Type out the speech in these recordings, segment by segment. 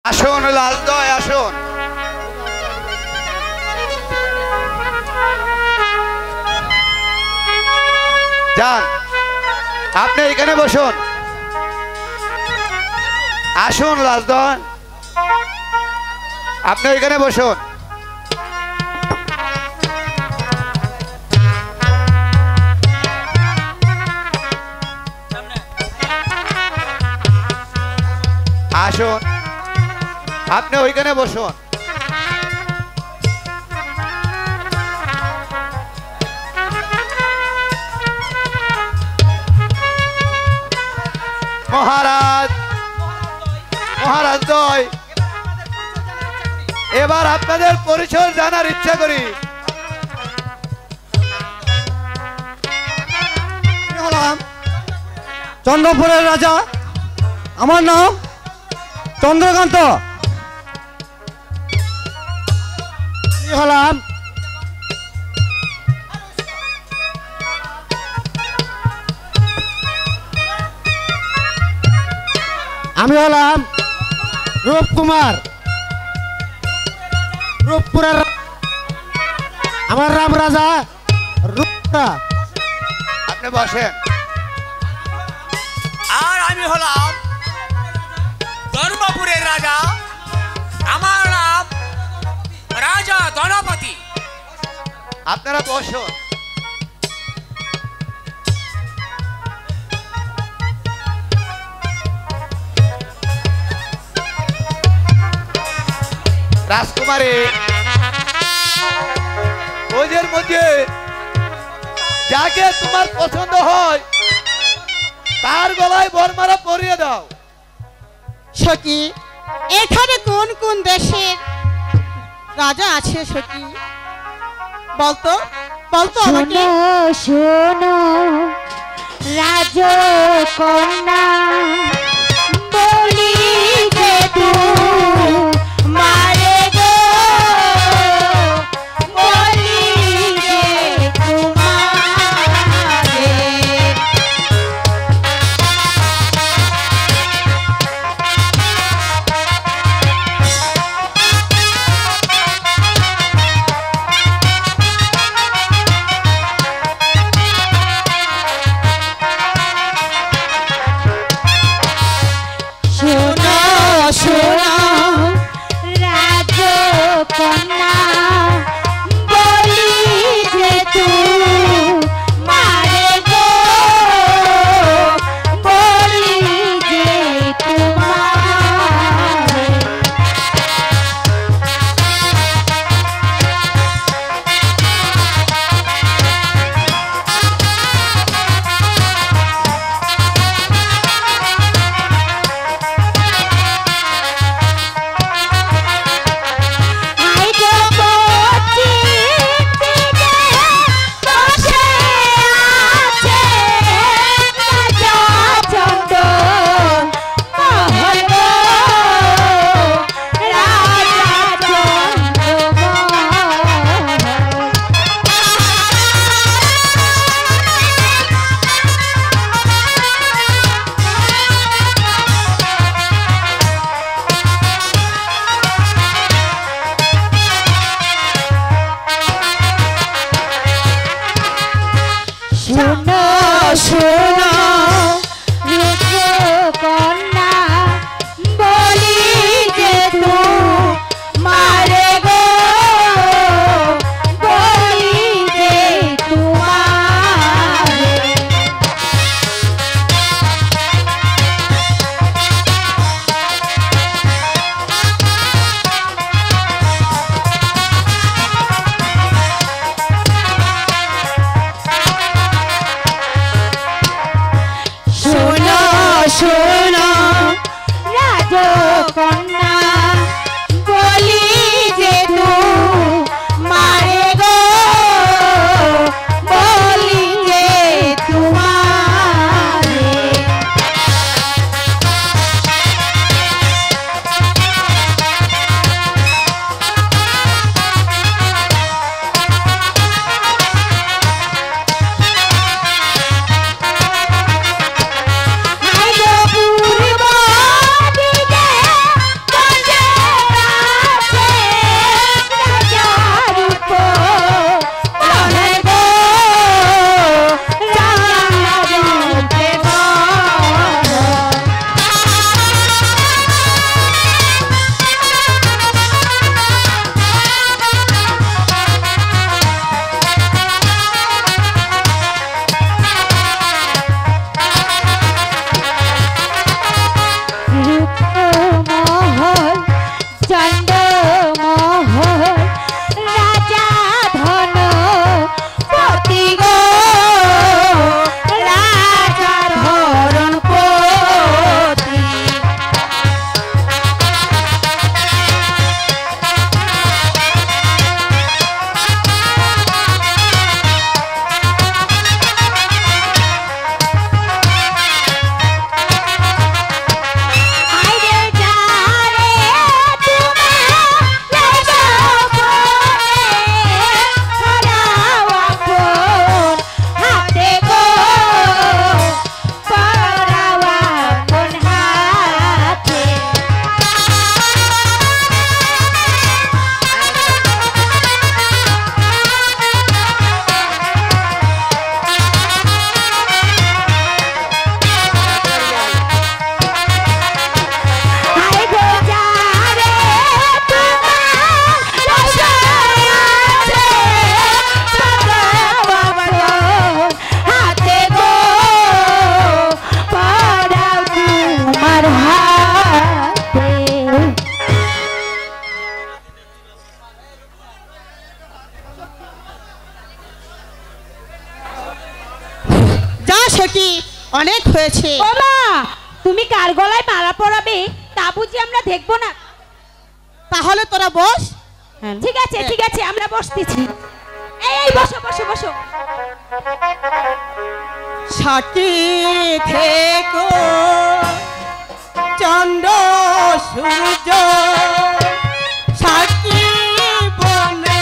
আসুন লালদয় আসুন। যান, আপনি এখানে বসুন। আসুন লালদয়, আপনি এখানে বসুন। আসুন, আপনি ওইখানে বসুন। মহারাজ, মহারাজ দয়, এবার আপনাদের পরিচয় জানার ইচ্ছা করি। চন্দ্রপুরের রাজা, আমার নাম চন্দ্রকান্ত। হলাম আমি হলাম রূপকুমার, রূপপুরের। আমার রাম রাজা রূপরা। আপনি বসেন। আর আমি হলাম ধর্মপুরের রাজা, আমার নাম রাজা ধনপতি। আপনারা বসুন। রাজকুমারী, ওদের মধ্যে যাকে তোমার পছন্দ হয় তার গলায় বরমালা পরিয়ে দাও। সখী, এখানে কোন কোন দেশের রাজা আছে সখী? বলতো বলতো আমাকে। শোনো রাজকন্যা, বলি যে তোমারে গো, বলি যে তোমারে। শোনো শোনো রাজকন্যা, বলি যে তোমারে গো, বলি যে তোমারে। শোনো শোনো রূপকন্যা, বলি যে তোমারে গো, বলি যে তোমারে। শোনো শোনো রাজকন্যা, বলি যে তোমারে গো, বলি যে তোমারে। হাই গো পূর্ব দিকে হয়েছে। ও মা, তুমি কার গলায় মালা পরাবে তা বুঝি আমরা দেখবো না? তাহলে তোরা বস। ঠিক আছে ঠিক আছে, আমরা বসতেছি। এই এই বসো বসো বসো। সাথী থেকো চন্দ্র সূর্য সাক্ষী বনে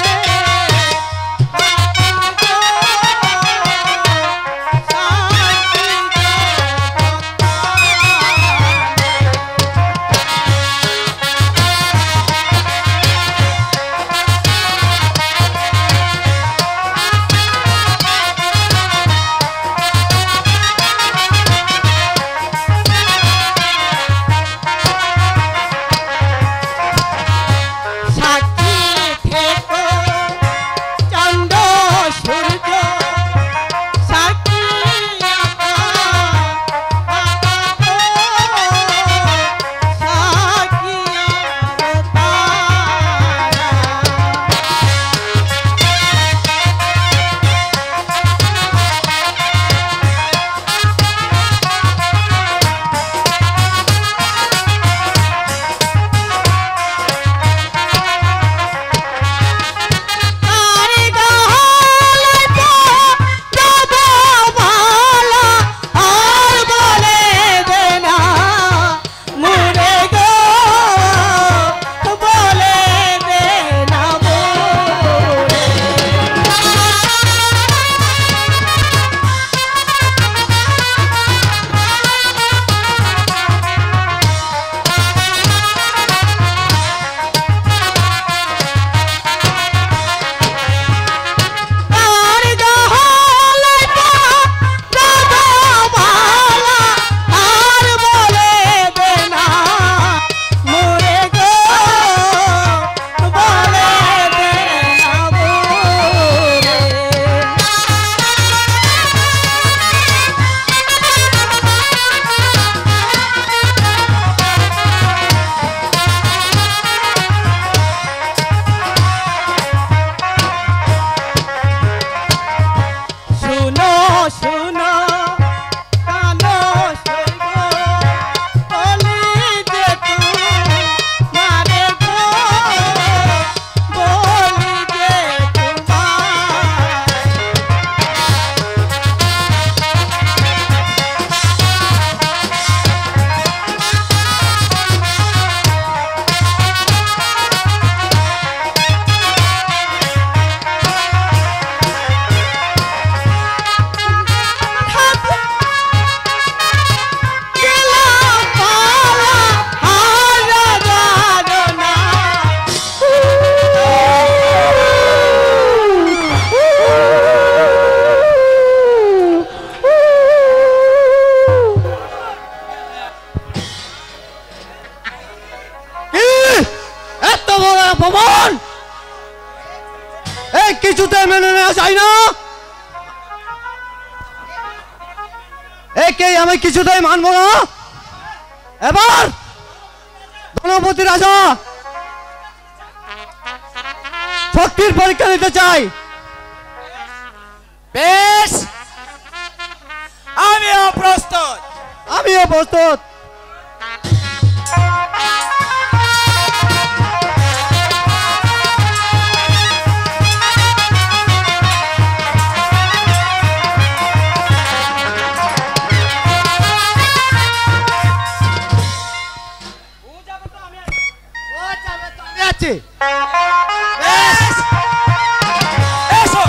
অপমান এই কিছুতে মেনে নেওয়া যায় না। একে আমি কিছুতেই মানব না। এবার গণপতি রাজা শক্তির পরীক্ষা নিতে চাই। বেশ, আমিও প্রস্তুত। আমিও প্রস্তুত। আছে বেশ, এসো।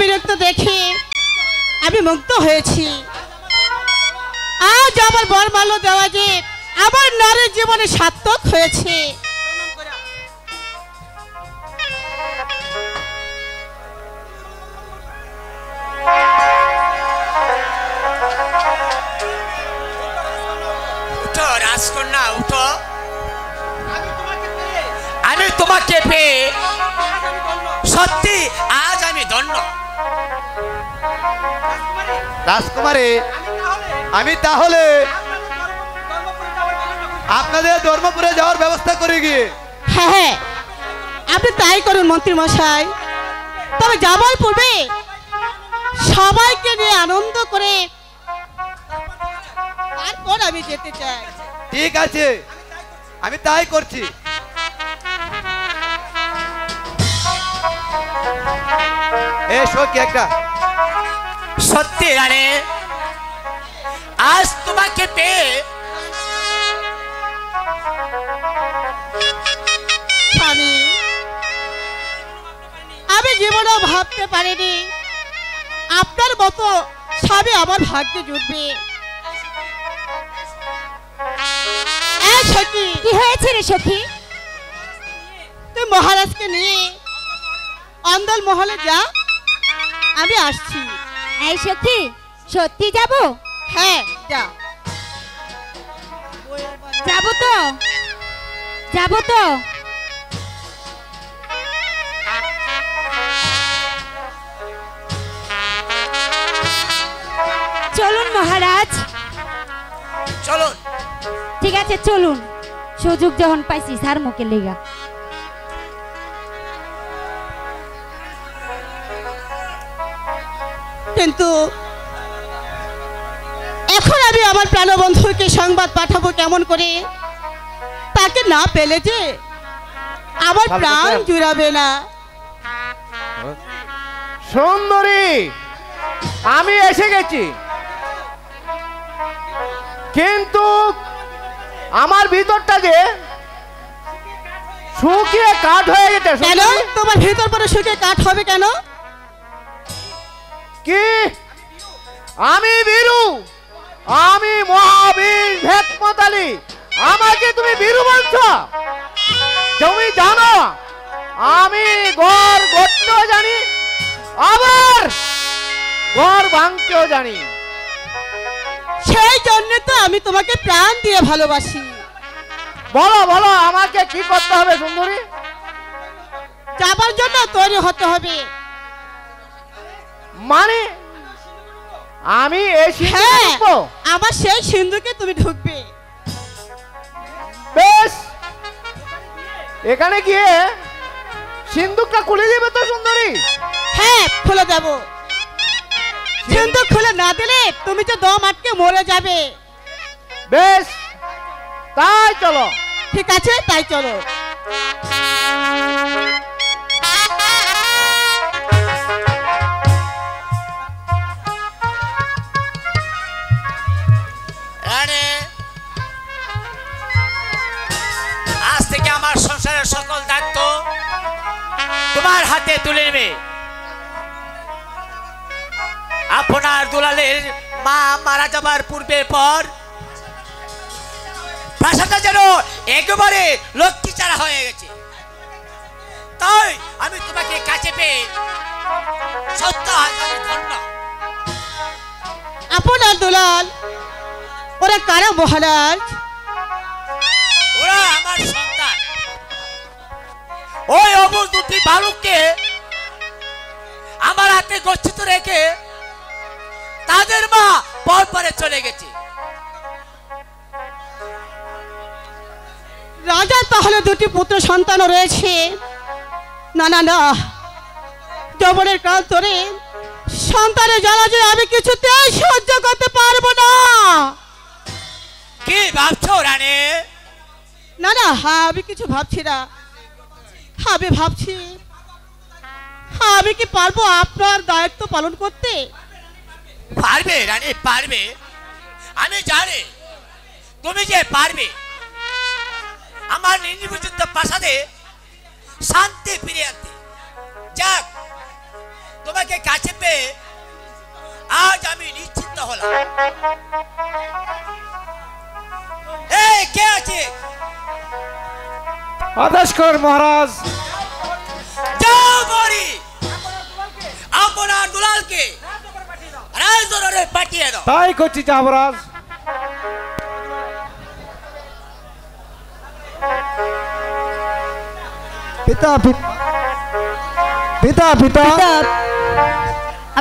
বিরক্ত দেখে আমি মুগ্ধ হয়েছি। আজ আমার বরমাল্য দেওয়া যে আমার নারীর জীবনে সার্থক হয়েছে। রাজকুমারী আমি তাহলে আপনাদের ধর্মপুরে যাওয়ার ব্যবস্থা করে গিয়ে। হ্যাঁ হ্যাঁ, আপনি তাই করুন মন্ত্রী মশাই। তবে যাবার পূর্বে সবাইকে নিয়ে আনন্দ করে তারপর আমি যেতে চাই। ঠিক আছে, আমি তাই করছি। সখী একটা সত্যি রানী, আজ তোমাকে পেয়ে স্বামী, আমি জীবনেও ভাবতে পারিনি আপনার মতো স্বামী আমার ভাগ্যে জুটবে। এই সখী, কি হয়েছে রে সখী? তুই মহারাজকে নিয়ে অন্দর মহলে যা, আমি আসছি। এই সখী, সত্যি যাব? হ্যাঁ যা। যাব তো, যাব তো। চলুন মহারাজ। চলুন। ঠিক আছে চলুন, সুযোগ যখন পাইছি স্যার মুখে লেগা। কিন্তু এখন আমি আমার প্রাণবন্ধুকে সংবাদ পাঠাবো কেমন করে? তাকে না পেলে যে আমার প্রাণ জুড়াবে না। সুন্দরী, আমি এসে গেছি, কিন্তু আমার ভিতরটা যে শুকিয়ে কাঠ হয়ে গেছে। কেন তোমার ভিতর পরে শুকিয়ে কাঠ হবে কেন? কি আমি বীরু, আমি মহাবীর হেকমত আলী, আমাকে তুমি বীরু বলছো? তুমি জানো আমি ঘর গড়তেও জানি, আবার ঘর ভাঙতেও জানি। সেই জন্য তো আমি তোমাকে প্রাণ দিয়ে ভালোবাসি। বলো বলো, আমাকে কি করতে হবে সুন্দরী? যাবার জন্য তৈরি হতে হবে। মানে আমি এই হ্যাঁ, সিংহ? আমার সেই সিন্ধুকে তুমি ঢুকবে। বেশ, এখানে গিয়ে সিন্ধুকটা খুলে দিবে তো সুন্দরী? হ্যাঁ খুলে দেব। সিন্ধুক খুলে না দিলে তুমি তো দম আটকে মরে যাবে। বেশ, তাই চলো। ঠিক আছে, তাই চলো। রানী, আজ থেকে আমার সংসারের সকল দায়িত্ব তোমার হাতে তুলে নেবে। আপনার দুলালের মা মারা যাবার পূর্বে পর প্রাসাদটা যেন একেবারে লক্ষ্মী ছাড়া হয়ে গেছে। তাই আমি তোমাকে কাছে পেয়ে সত্য আমি ধন্য। আপনার দুলাল ওরা কারা মহারাজ? ওরা আমার সন্তান। ওই অবুজ দুটি বালককে আমার হাতে গচ্ছিত রেখে তাদের মা পরপরে চলে গেছে। রাজার তাহলে দুটি পুত্র সন্তানও রয়েছে? না না না, যৌবনের কাল ধরে সন্তানের জ্বালা যে আমি কিছুতেই সহ্য করতে পারবো না। কি ভাবছো রানী? না না, হ্যাঁ আমি কিছু ভাবছি না। আমি ভাবছি আমি কি পারবো আপনার দায়িত্ব পালন করতে? পারবে রানী, পারবে। আমি জানি তুমি যে পারবে। আমার নির্বিচিত্র প্রাসাদে শান্তি ফিরে আনতে। যাক, তোমাকে কাছে পেয়ে আজ আমি নিশ্চিন্ত হলাম। এই কে আছে? আদেশ কর মহারাজ। যাও বড়ি, আপনার দুলালকে রাজদরবারে পাঠিয়ে দাও। তাই করছি যুবরাজ। পিতা পিতা পিতা,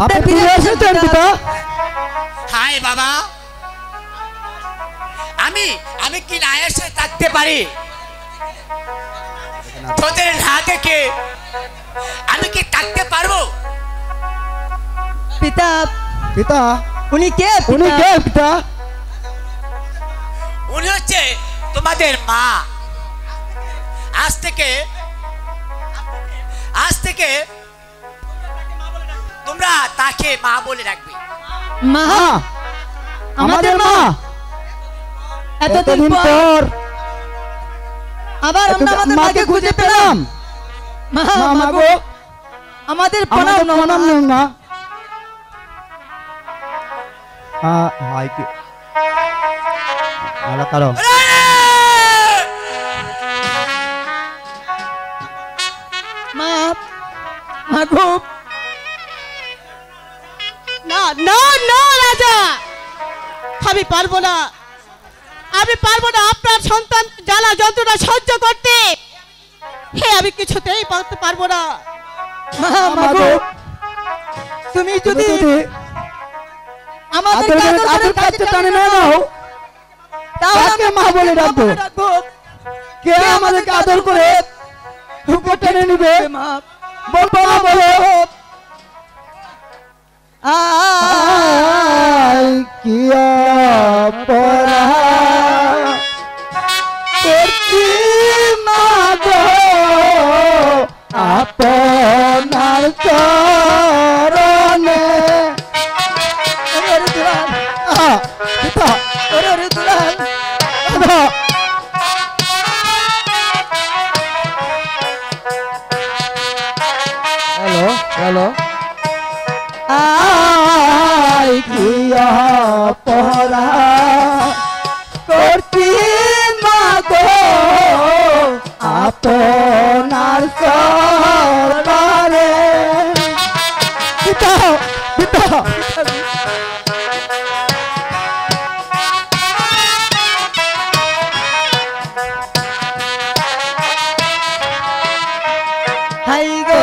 আপনি ফিরে এসেছেন পিতা? হায় বাবা, আমি আমি কি না এসে থাকতে পারি? তোদের না দেখে আমি কি থাকতে পারবো? পিতা, পিতা, উনি কে? উনি কে পিতা? উনি হচ্ছে তোমাদের মা। আজ থেকে তোমরা তাকে মা বলে রাখবে। মা, আমাদের মা। এতদিন পর আবার আমরা আমাদের মাকে খুঁজে পেলাম। মা, মা গো, আমাদের আমাদের প্রণাম প্রণাম নেন মা। হাই কি আলা কারো মা, মা গো। না না না রাজা, আমি পারবো না, আপনার সন্তান জ্বালা যন্ত্রণা সহ্য করতে। হে, আমি কিছুতেই পারবো না। মা গো, তুমি যদি আমাদের আদর কাছে টানে না নাও, তাকে মা বলে ডাকবো। কে আমাদেরকে আদর করে বুকে টেনে নিবে? বলবো না, বলো। আয় কি অপরাধ করছি মা গো, আপনার চরণে। হ্যালো হ্যালো, আয় কি অপরাধ করছি মা গো, আপনার চরণে। পিতা, পিতা, হাই গো,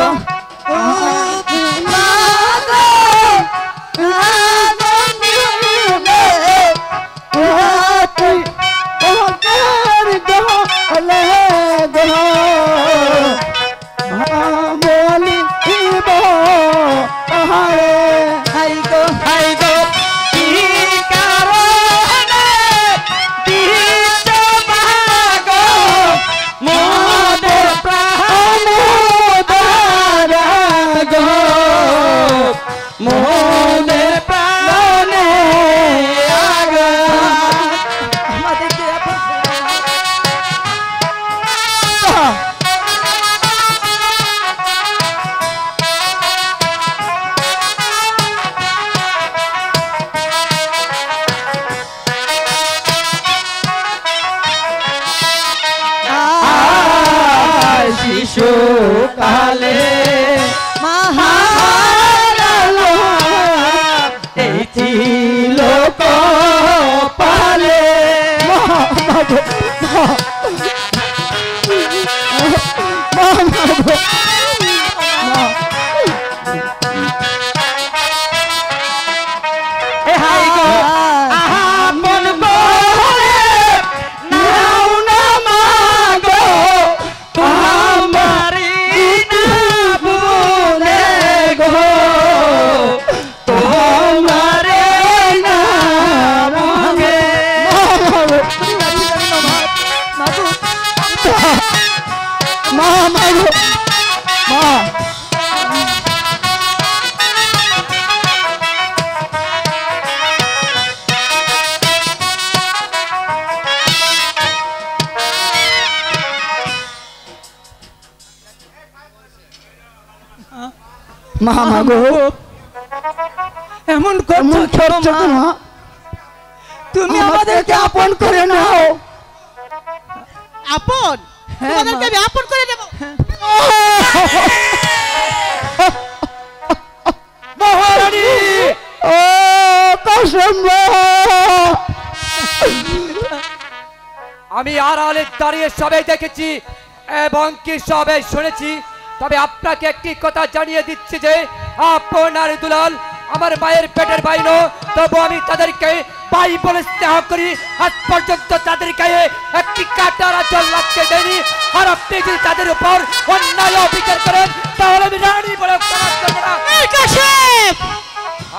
শিশুকালে মহারালো এই ছিল কপালে। মা গো, এমন করছো মা, তুমি আমাদেরকে আপন করে নাও। আপন? তোমাদেরকে আমি আপন করে দেব। মহারানী, ও কসম, আমি আড়ালে দাঁড়িয়ে সবাই দেখেছি এবং কি সবাই শুনেছি, তবে আপনাকে একটি কথা জানিয়ে দিচ্ছি যে আপনার দুলাল আমার মায়ের পেটের বাইন, তবু আমি তাদেরকে ভাই বলে স্নেহ করি। আজ পর্যন্ত তাদের গায়ে একটি কাঁটার আঁচল লাগতে দেয়নি। আর আপনি যদি তাদের উপর অন্যায় অবিচার করেন তাহলে আমি রানী বলে সমাজ করবো না।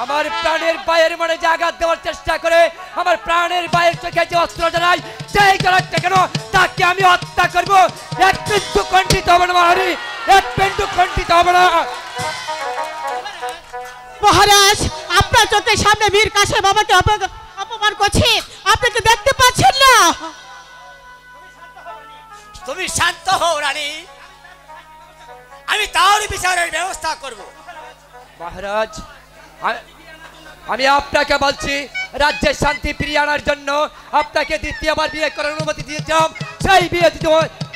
আমার প্রাণের ভাইয়ের মনে যে আঘাত দেওয়ার চেষ্টা করে, আমার প্রাণের ভাইয়ের চোখে যে অস্ত্র জ্বালাই, সেই জ্বালাচ্ছে কেন তাকে আমি হত্যা করবো। এক বিন্দু খণ্ডিত হবে না মহারানী, এক বিন্দু খণ্ডিত হবে না। মহারাজ, আপনার চোখের সামনে বীর কাশেম বাবাকে অপমান করছে, আপনি কি দেখতে পাচ্ছেন না? তুমি শান্ত হও রানী, আমি তার বিচারের ব্যবস্থা করব। মহারাজ, আমি আপনাকে বলছি, রাজ্যের শান্তি ফিরিয়ে আনার জন্য আপনাকে দ্বিতীয়বার বিয়ে করার অনুমতি দিয়েছিলাম। সেই বিয়ে যদি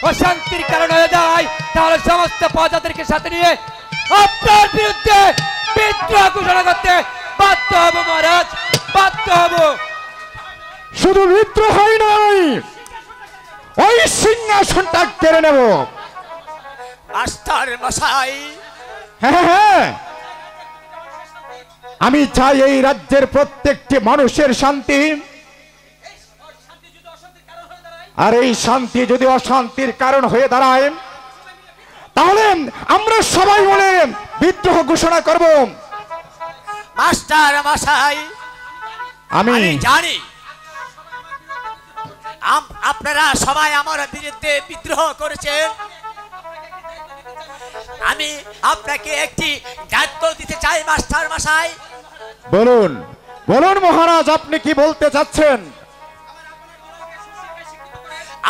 অশান্তির কারণ হয়ে যায় তাহলে সমস্ত প্রজাদেরকে সাথে নিয়ে আপনার বিরুদ্ধে বিদ্রোহ ঘোষণা করতে বাধ্য হব মহারাজ, বাধ্য হব। শুধু বিদ্রোহই নয়, ওই সিংহাসনটা কেড়ে নেব। মাস্টার মশাই, হ্যাঁ হ্যাঁ, আমি চাই এই রাজ্যের প্রত্যেকটি মানুষের শান্তি। আর এই শান্তি যদি অশান্তির কারণ হয়ে দাঁড়ায় তাহলে আমরা সবাই মিলে বিদ্রোহ ঘোষণা করব। মাস্টার মশাই, আমি জানি আপনারা সবাই আমার বিরুদ্ধে বিদ্রোহ করেছেন। আমি আপনাকে একটি দায়িত্ব দিতে চাই মাস্টার মশাই। বলুন বলুন মহারাজ, আপনি কি বলতে চাচ্ছেন?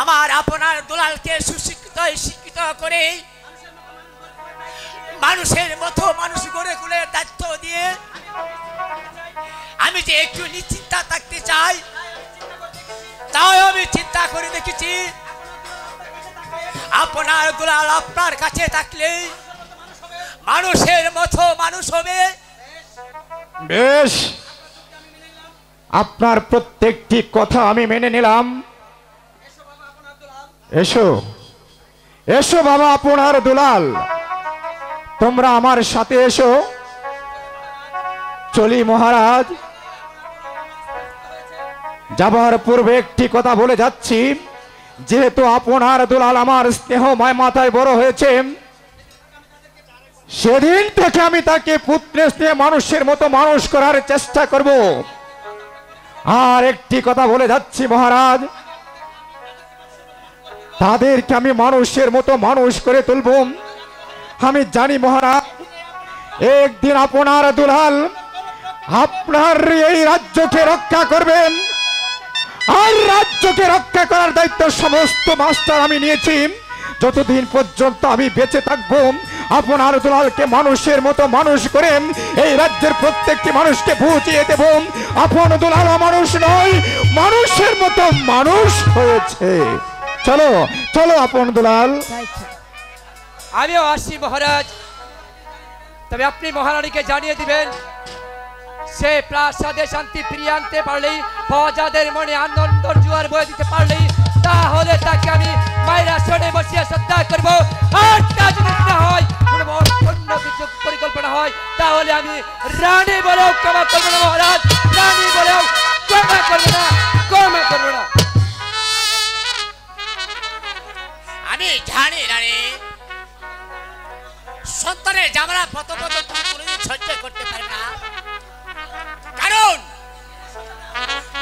আমার আপনার দুলালকে শিক্ষিত করে মানুষের মতো মানুষ গড়ে তুলে দায়িত্ব দিয়ে আমি যে একটু নিশ্চিন্তা থাকতে চাই, তাও আমি চিন্তা করে দেখেছি আপনার দুলাল আপনার কাছে থাকলে মানুষের মতো মানুষ হবে। বেশ, আপনার প্রত্যেকটি কথা আমি মেনে নিলাম। এসো এসো বাবা আপনার দুলাল, তোমরা আমার সাথে এসো। চলি মহারাজ। যাবার পূর্বে একটি কথা বলে যাচ্ছি, যেহেতু আপনার দুলাল আমার স্নেহময় মাথায় বড় হয়েছে, সেদিন থেকে আমি তাকে পুত্রের স্নেহে মানুষের মতো মানুষ করার চেষ্টা করব। আর একটি কথা বলে যাচ্ছি মহারাজ, তাদেরকে আমি মানুষের মতো মানুষ করে তুলব। আমি জানি মহারাজ, একদিন আপনার দুলাল আপনার এই রাজ্যকে রক্ষা করবেন। আর রাজ্যকে রক্ষা করার দায়িত্ব সমস্ত মাস্টার আমি নিয়েছি। যতদিন পর্যন্ত আমি বেঁচে থাকবো আপনার দুলালকে মানুষের মতো মানুষ করেন এই রাজ্যের প্রত্যেকটি মানুষকে বুঝিয়ে দেব আপন দুলাল মানুষ নয়, মানুষের মতো মানুষ হয়েছে। চলো চলো আপন দুলাল। আমিও আসি মহারাজ, তবে আপনি মহারানীকে জানিয়ে দিবেন, সে প্রাসাদে শান্তি ফিরিয়ে আনতে পারলেই, প্রজাদের মনে আনন্দর জোয়ার বয়ে দিতে পারলেই, তাহলে তাকে আমি মায়ের আসনে বসিয়ে শ্রদ্ধা করবো। আর তা যদি না হয়, কোনো অন্য কিছু পরিকল্পনা হয়, তাহলে আমি রানী বলেও ক্ষমা করবো না মহারাজ, রানী বলেও ক্ষমা করবো না, ক্ষমা করবো না। আমি জানি রানী, সন্তানের জামালা পত তুমি কোনোদিন সহ্য করতে পারবে না, কারণ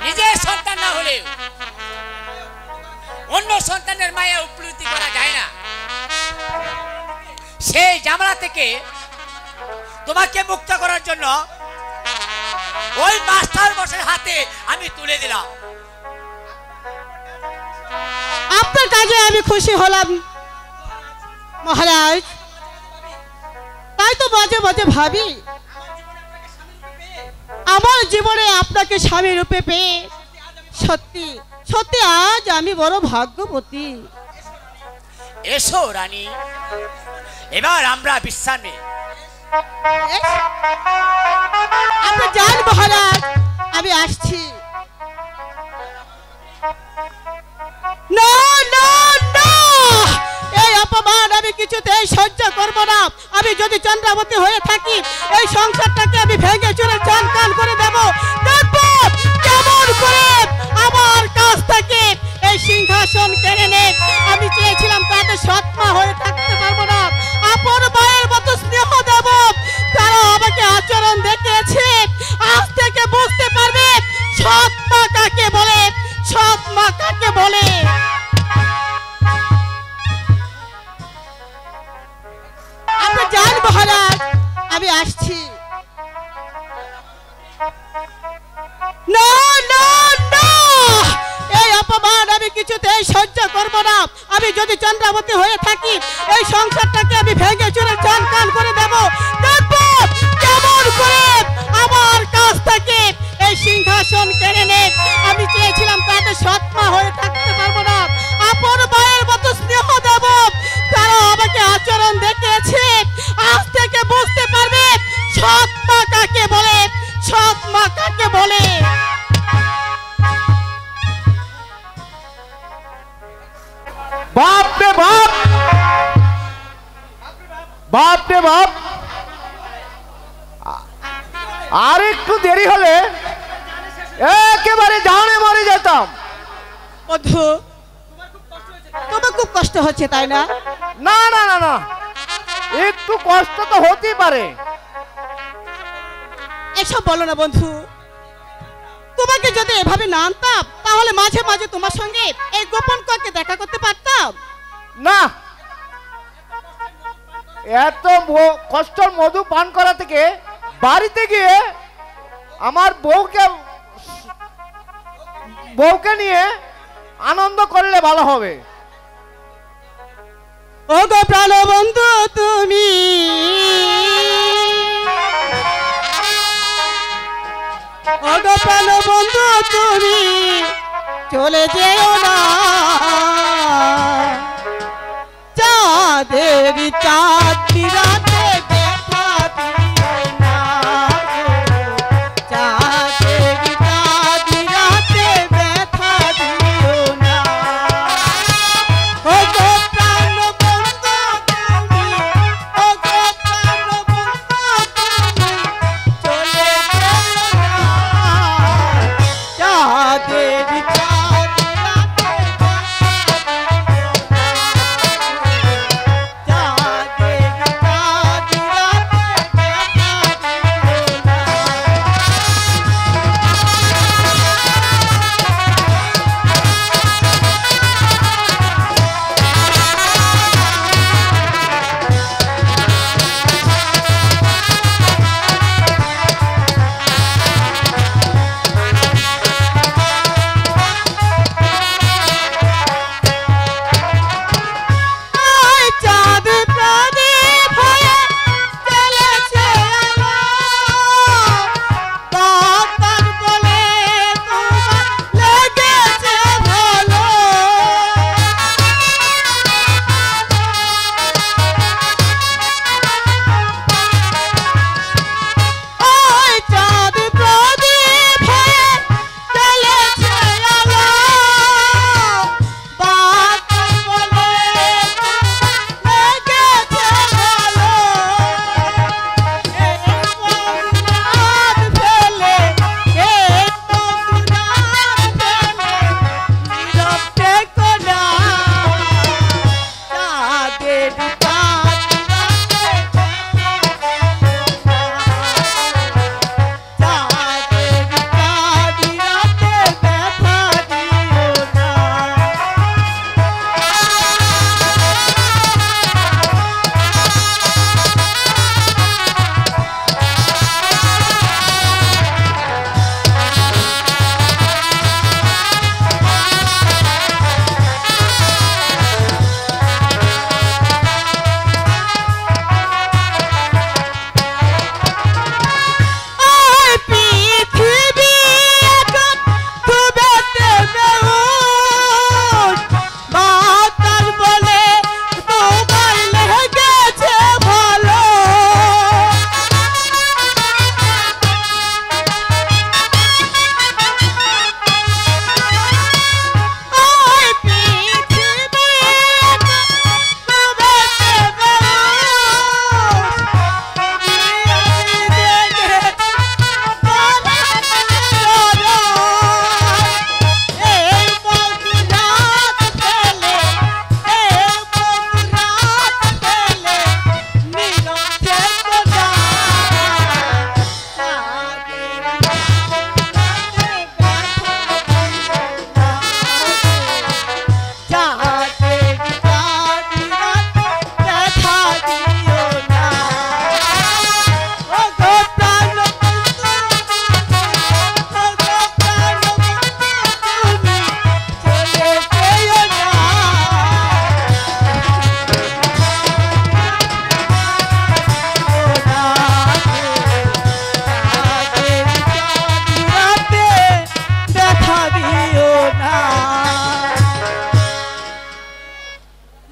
নিজের সন্তান না হলে অন্য সন্তানের মায়া উপলব্ধি করা যায় না। সেই জামালা থেকে তোমাকে মুক্ত করার জন্য ওই মাস্টার বসের হাতে আমি তুলে দিলাম। আপনার কাজে আমি খুশি হলাম মহারাজ। তাই তো মাঝে মাঝে ভাবি, আমার জীবনে আপনাকে স্বামী রূপে পেয়ে সত্যি সত্যি আজ আমি বড় ভাগ্যবতী। এসো রানী, এবার আমরা বিশ্রাম নেই। আপনি যান মহারাজ, আমি আসছি। না না না, এই অপমান আমি কিছুতেই সহ্য করব না। আমি যদি চন্দ্রাবতী হয়ে থাকি, এই সংসারটাকে আমি ভেঙে চুরে আমি আসছি। না না না, এই অপমান আমি কিছুতেই সহ্য করব না। আমি যদি চন্দ্রাবতী হয়ে থাকি, এই সংসারটাকে আমি ভেঙে চুরে চান করে দেব। দেখবো কেমন করে আমার কাছ থেকে এই সিংহাসন কেড়ে নে। আমি চেয়েছিলাম তাদের সৎমা হয়ে থাকতে পারবো না, আপন মায়ের মতো স্নেহ দেব। তারা আমাকে আচরণ দেখিয়েছে, আজ থেকে বুঝতে পারবে সৎমা কাকে বলে, সৎমা কাকে বলে। বাপ রে বাপ, বাপ রে বাপ, আর একটু দেরি হলে একেবারে জানে মরে যেতাম। বন্ধু, তোমার খুব কষ্ট হচ্ছে তাই না? না না না না, একটু কষ্ট তো হতেই পারে। এসব বলো না বন্ধু। তোমাকে যদি এভাবে না আনতাম, তাহলে মাঝে মাঝে তোমার সঙ্গে এই গোপন কক্ষে দেখা করতে পারতাম না। এত কষ্টর মধু পান করা থেকে বাড়িতে গিয়ে আমার বউকে নিয়ে আনন্দ করলে ভালো হবে। ও গো প্রাণ বন্ধু, তুমি ও গো প্রাণ বন্ধু, তুমি চলে যেও না। চাঁদের চাঁদ রাতে দেখা দিও না, চাঁদের চাঁদ রাতে দেখা দিও না। ও গো প্রাণ বন্ধু তুমি, ও গো প্রাণ বন্ধু তুমি চলে যেও না। চাঁদের চাঁদ রাতে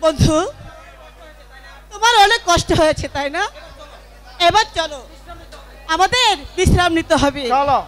বন্ধু, তোমার অনেক কষ্ট হয়েছে তাই না? এবার চলো, আমাদের বিশ্রাম নিতে হবে। চলো।